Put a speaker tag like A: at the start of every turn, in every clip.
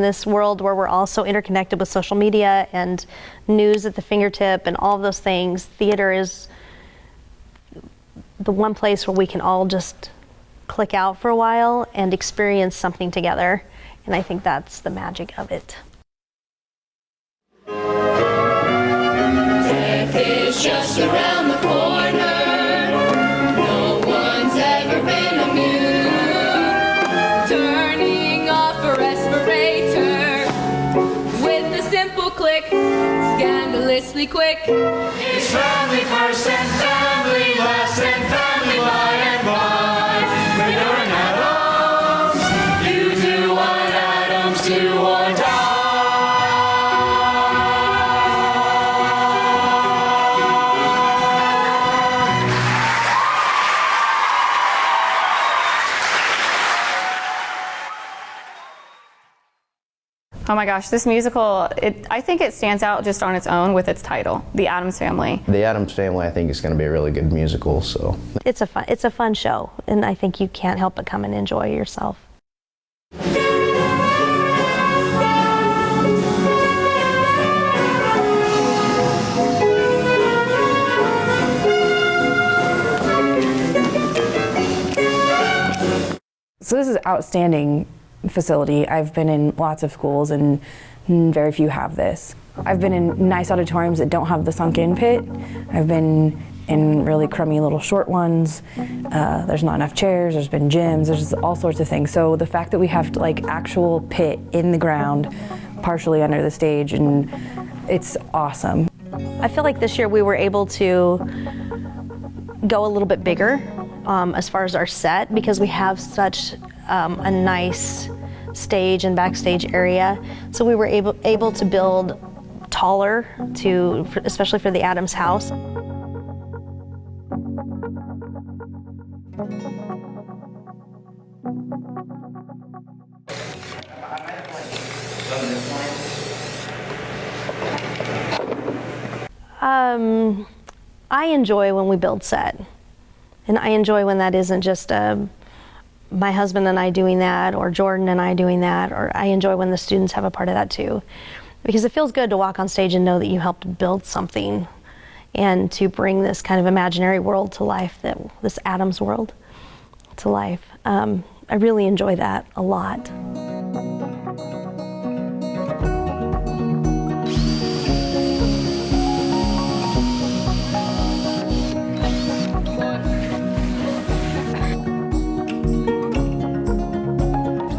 A: in this world where we're all so interconnected with social media and news at the fingertip and all of those things, theater is the one place where we can all just click out for a while and experience something together. And I think that's the magic of it.
B: Death is just around the corner. No one's ever been immune. Turning off a respirator with a simple click, scandalously quick. It's family first and family last and family by and by. When you're an Adams, you do what Adams do or die.
C: Oh my gosh, this musical, I think it stands out just on its own with its title, The Addams Family.
D: The Addams Family, I think, is going to be a really good musical. So
A: It's a fun show, and I think you can't help but come and enjoy yourself.
E: So this is an outstanding facility. I've been in lots of schools and very few have this. I've been in nice auditoriums that don't have the sunk-in pit. I've been in really crummy little short ones. There's not enough chairs, there's been gyms, there's all sorts of things. So the fact that we have like actual pit in the ground, partially under the stage, and it's awesome.
A: I feel like this year we were able to go a little bit bigger as far as our set, because we have such a nice stage and backstage area. So we were able to build taller, especially for the Addams house. I enjoy when we build set, and I enjoy when that isn't just my husband and I doing that, or Jordan and I doing that, or I enjoy when the students have a part of that too, because it feels good to walk on stage and know that you helped build something and to bring this kind of imaginary world to life, this Addams world to life. I really enjoy that a lot.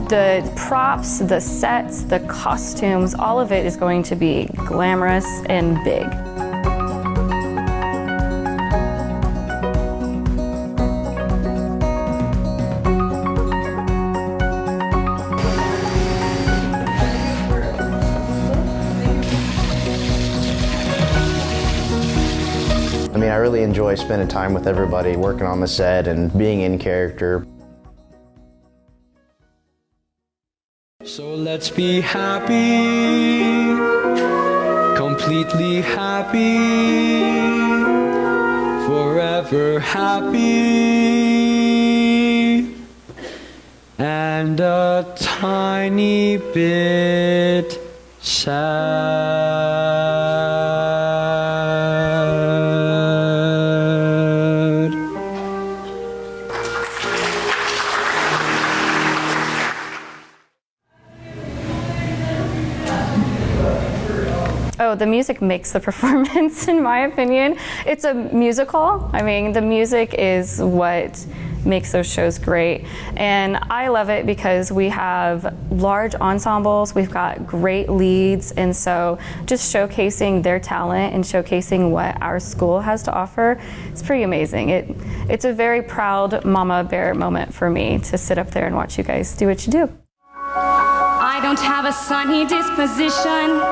C: The props, the sets, the costumes, all of it is going to be glamorous and big.
D: I mean, I really enjoy spending time with everybody, working on the set and being in character.
F: So let's be happy, completely happy, forever happy, and a tiny bit sad.
C: Oh, the music makes the performance, in my opinion. It's a musical. I mean, the music is what makes those shows great. And I love it because we have large ensembles, we've got great leads, and so just showcasing their talent and showcasing what our school has to offer, it's pretty amazing. It's a very proud mama bear moment for me to sit up there and watch you guys do what you do.
B: I don't have a sunny disposition.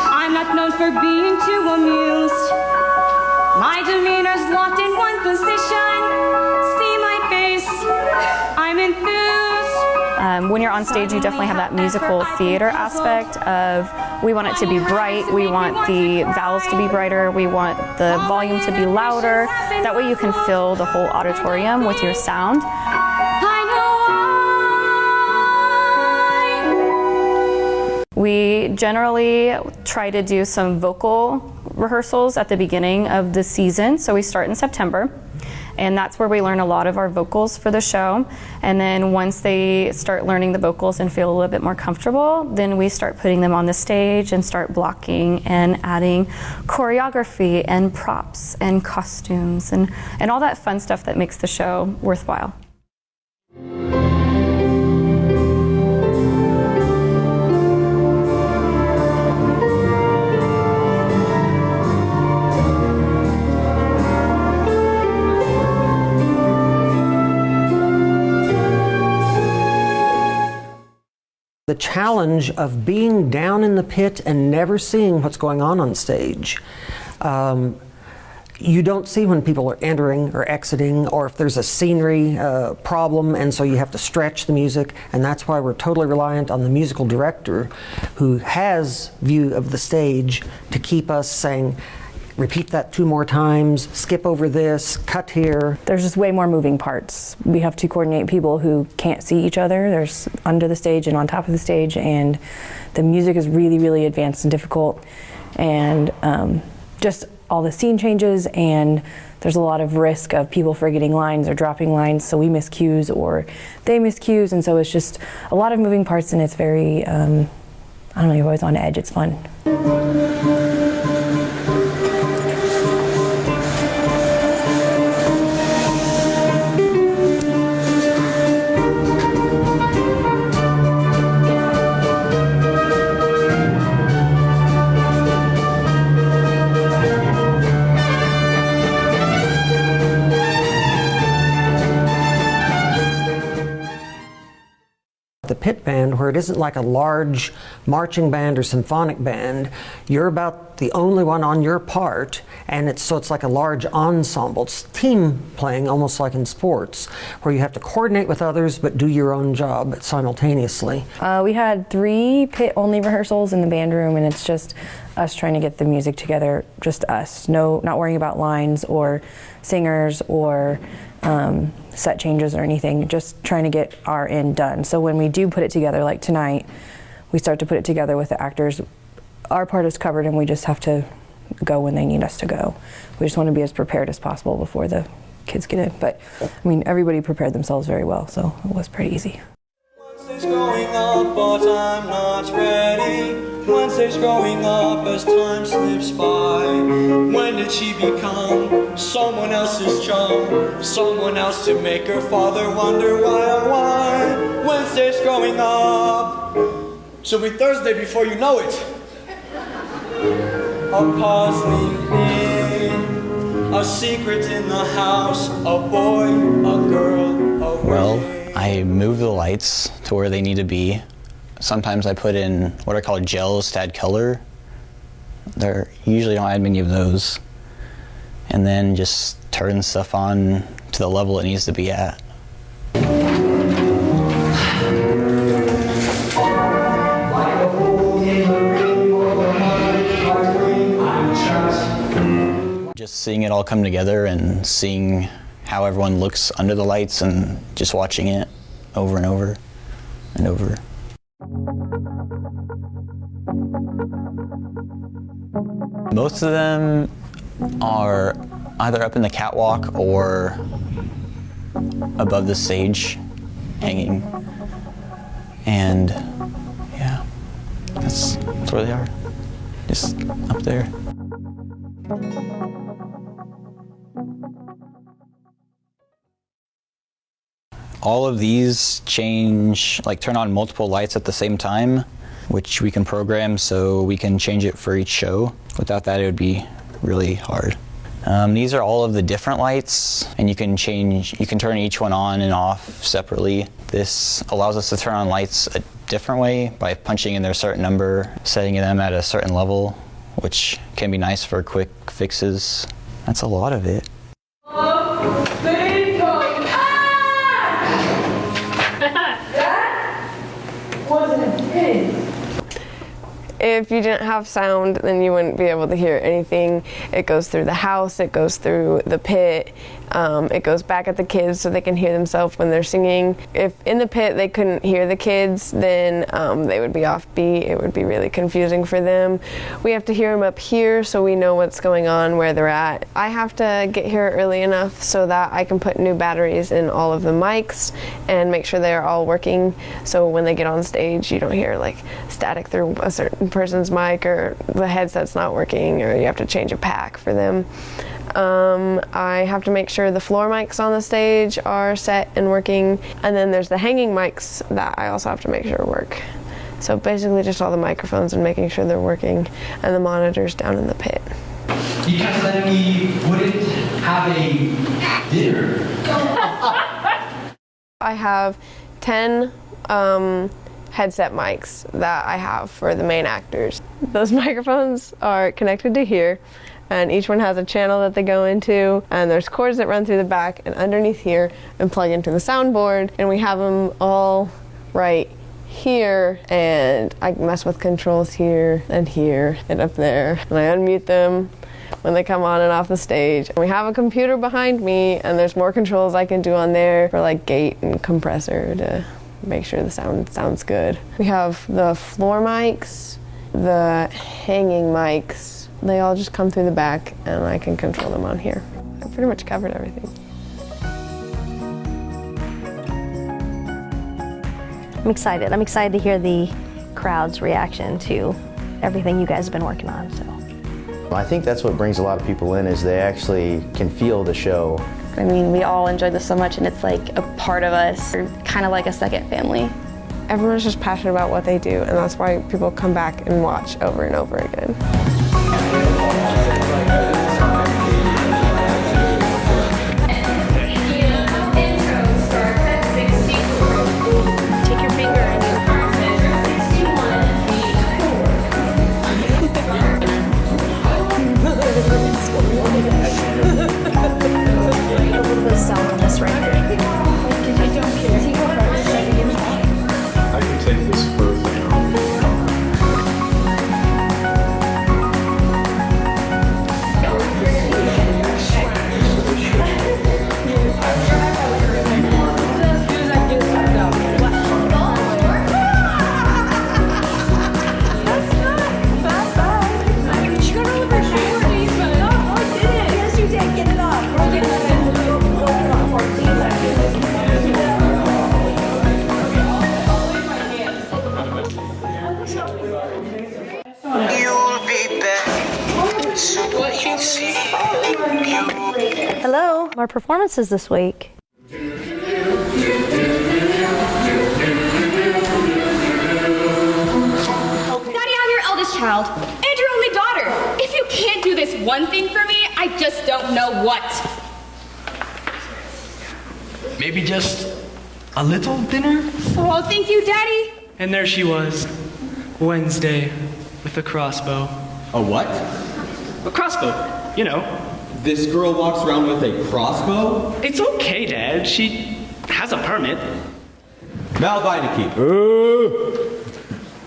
B: I'm not known for being too amused. My demeanor's locked in one position. See my face, I'm enthused.
C: When you're on stage, you definitely have that musical theater aspect of, we want it to be bright, we want the vowels to be brighter, we want the volume to be louder. That way you can fill the whole auditorium with your sound.
B: I know
C: We generally try to do some vocal rehearsals at the beginning of the season. So we start in September, and that's where we learn a lot of our vocals for the show. And then once they start learning the vocals and feel a little bit more comfortable, then we start putting them on the stage and start blocking and adding choreography and props and costumes and all that fun stuff that makes the show worthwhile.
G: The challenge of being down in the pit and never seeing what's going on stage. You don't see when people are entering or exiting, or if there's a scenery problem, and so you have to stretch the music, and that's why we're totally reliant on the musical director who has view of the stage to keep us saying, repeat that 2 more times, skip over this, cut here.
E: There's just way more moving parts. We have to coordinate people who can't see each other. There's under the stage and on top of the stage, and the music is really, really advanced and difficult. And just all the scene changes, and there's a lot of risk of people forgetting lines or dropping lines, so we miss cues or they miss cues, and so it's just a lot of moving parts, and it's very, I don't know, you're always on edge. It's fun.
G: The pit band, where it isn't like a large marching band or symphonic band, you're about the only one on your part, and it's like a large ensemble. It's team playing, almost like in sports, where you have to coordinate with others but do your own job simultaneously.
E: We had 3 pit-only rehearsals in the band room, and it's just us trying to get the music together, just us. No, not worrying about lines or singers or set changes or anything, just trying to get our end done. So when we do put it together, like tonight, we start to put it together with the actors. Our part is covered, and we just have to go when they need us to go. We just want to be as prepared as possible before the kids get in. But I mean, everybody prepared themselves very well, so it was pretty easy.
F: Wednesday's growing up, but I'm not ready. Wednesday's growing up as time slips by. When did she become someone else's chum? Someone else to make her father wonder why, oh why? Wednesday's growing up. She'll be Thursday before you know it. A puzzling thing, a secret in the house, a boy, a girl, a
H: Well, I move the lights to where they need to be. Sometimes I put in what are called gels to add color. There usually don't add many of those. And then just turn stuff on to the level it needs to be at. Just seeing it all come together and seeing how everyone looks under the lights and just watching it over and over and over. Most of them are either up in the catwalk or above the stage, hanging. And yeah, that's where they are, just up there. All of these change, like turn on multiple lights at the same time, which we can program so we can change it for each show. Without that, it would be really hard. These are all of the different lights, and you can turn each one on and off separately. This allows us to turn on lights a different way by punching in their certain number, setting them at a certain level, which can be nice for quick fixes. That's a lot of it.
I: If you didn't have sound, then you wouldn't be able to hear anything. It goes through the house, it goes through the pit, it goes back at the kids so they can hear themselves when they're singing. If in the pit they couldn't hear the kids, then they would be offbeat. It would be really confusing for them. We have to hear them up here so we know what's going on, where they're at. I have to get here early enough so that I can put new batteries in all of the mics and make sure they're all working, so when they get on stage you don't hear like static through a certain person's mic, or the headset's not working, or you have to change a pack for them. I have to make sure the floor mics on the stage are set and working, and then there's the hanging mics that I also have to make sure work. So basically just all the microphones and making sure they're working, and the monitors down in the pit.
J: You kept letting me wouldn't have a dinner.
I: I have 10 headset mics that I have for the main actors. Those microphones are connected to here, and each one has a channel that they go into, and there's cords that run through the back and underneath here and plug into the soundboard, and we have them all right here, and I mess with controls here and up there, and I unmute them when they come on and off the stage. And we have a computer behind me, and there's more controls I can do on there for like gate and compressor to make sure the sound sounds good. We have the floor mics, the hanging mics. They all just come through the back, and I can control them on here. I pretty much covered everything.
A: I'm excited. I'm excited to hear the crowd's reaction to everything you guys have been working on. So.
D: I think that's what brings a lot of people in, is they actually can feel the show.
K: I mean, we all enjoy this so much, and it's like a part of us. We're kind of like a second family.
I: Everyone's just passionate about what they do, and that's why people come back and watch over and over again.
A: Hello, our performances this week.
B: Daddy, I'm your eldest child and your only daughter. If you can't do this one thing for me, I just don't know what.
J: Maybe just a little dinner?
B: Oh, thank you, Daddy.
L: And there she was, Wednesday, with a crossbow.
M: A what?
L: A crossbow, you know.
M: This girl walks around with a crossbow?
L: It's okay, Dad. She has a permit.
M: Malviniki.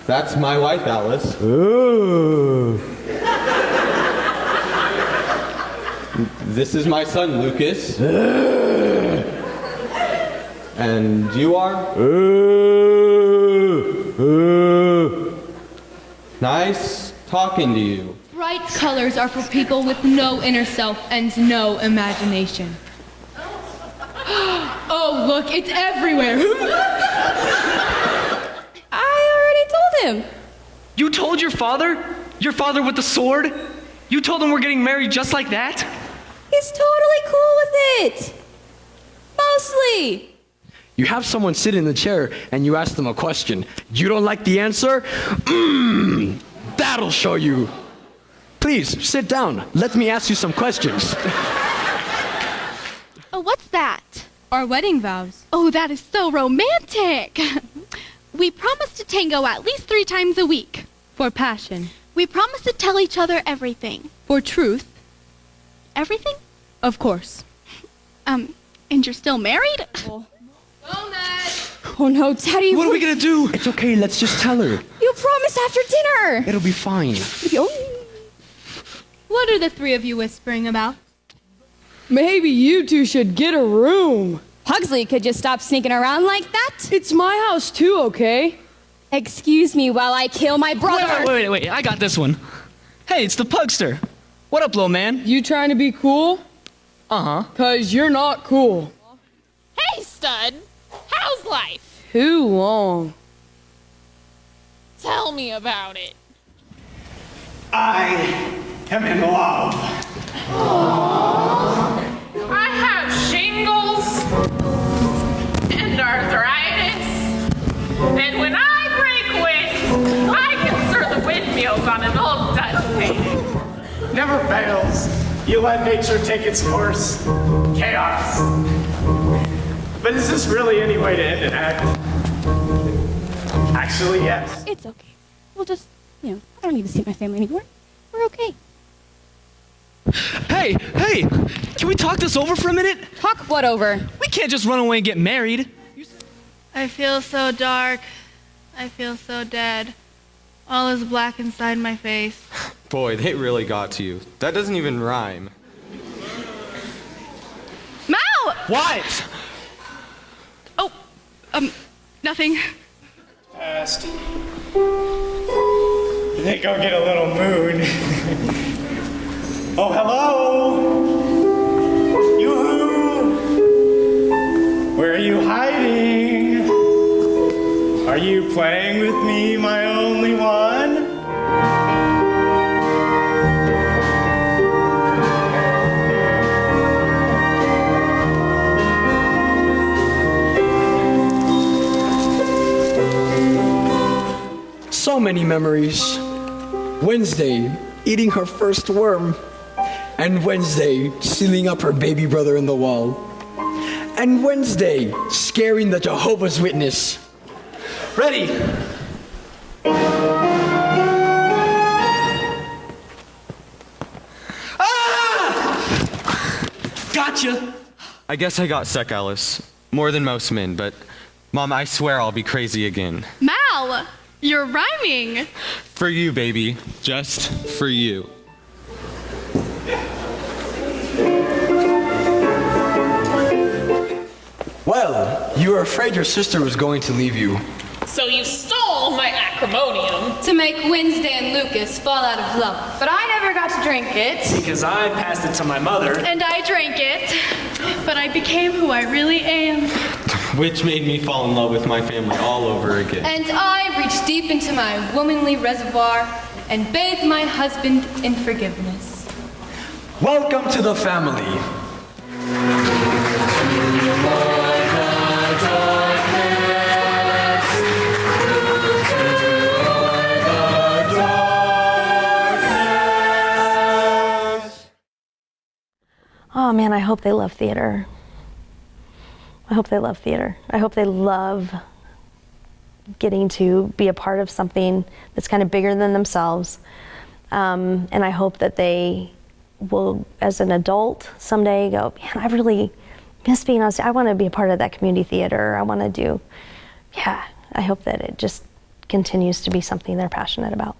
M: That's my wife, Alice. This is my son, Lucas. And you are? Nice talking to you.
B: Bright colors are for people with no inner self and no imagination. Oh, look, it's everywhere. I already told him.
L: You told your father? Your father with the sword? You told him we're getting married just like that?
B: He's totally cool with it. Mostly.
N: You have someone sit in the chair and you ask them a question. You don't like the answer? That'll show you. Please, sit down. Let me ask you some questions.
B: Oh, what's that? Our wedding vows. Oh, that is so romantic. We promise to tango at least 3 times a week. For passion. We promise to tell each other everything. For truth. Everything? Of course. And you're still married?
O: Oh no, Daddy.
N: What are we gonna do? It's okay, let's just tell her.
O: You promised after dinner.
N: It'll be fine.
B: What are the three of you whispering about?
P: Maybe you two should get a room.
O: Pugsley, could you stop sneaking around like that?
P: It's my house too, okay?
O: Excuse me while I kill my brother.
L: Wait, I got this one. Hey, it's the Pugster. What up, little man?
P: You trying to be cool?
L: Uh-huh.
P: 'Cause you're not cool.
B: Hey, stud. How's life?
P: Too long.
B: Tell me about it.
Q: I am in love.
B: I have shingles and arthritis. And when I break wind, I can stir the windmills on an old Dutch painting.
Q: Never fails. You let nature take its course. Chaos. But is this really any way to end an act? Actually, yes.
O: It's okay. We'll just, I don't need to see my family anymore. We're okay.
L: Hey, can we talk this over for a minute?
O: Talk what over?
L: We can't just run away and get married.
B: I feel so dark. I feel so dead. All is black inside my face.
M: Boy, they really got to you. That doesn't even rhyme.
B: Mal!
L: What?
B: Oh, nothing.
Q: Fast. I think I'll get a little moon. Oh, hello! Yoo-hoo! Where are you hiding? Are you playing with me, my only one?
N: So many memories. Wednesday, eating her first worm. And Wednesday, sealing up her baby brother in the wall. And Wednesday, scaring the Jehovah's Witness. Ready? Ah! Gotcha!
M: I guess I got stuck, Alice. More than most men, but Mom, I swear I'll be crazy again.
B: Mal, you're rhyming.
M: For you, baby. Just for you.
N: Well, you were afraid your sister was going to leave you.
B: So you stole my acrimonium to make Wednesday and Lucas fall out of love.
K: But I never got to drink it.
Q: Because I passed it to my mother.
B: And I drank it. But I became who I really am.
M: Which made me fall in love with my family all over again.
B: And I reached deep into my womanly reservoir and bathed my husband in forgiveness.
N: Welcome to the family.
A: Oh man, I hope they love theater. I hope they love theater. I hope they love getting to be a part of something that's kind of bigger than themselves. And I hope that they will, as an adult, someday go, man, I really miss being on stage. I want to be a part of that community theater. I want to do, I hope that it just continues to be something they're passionate about.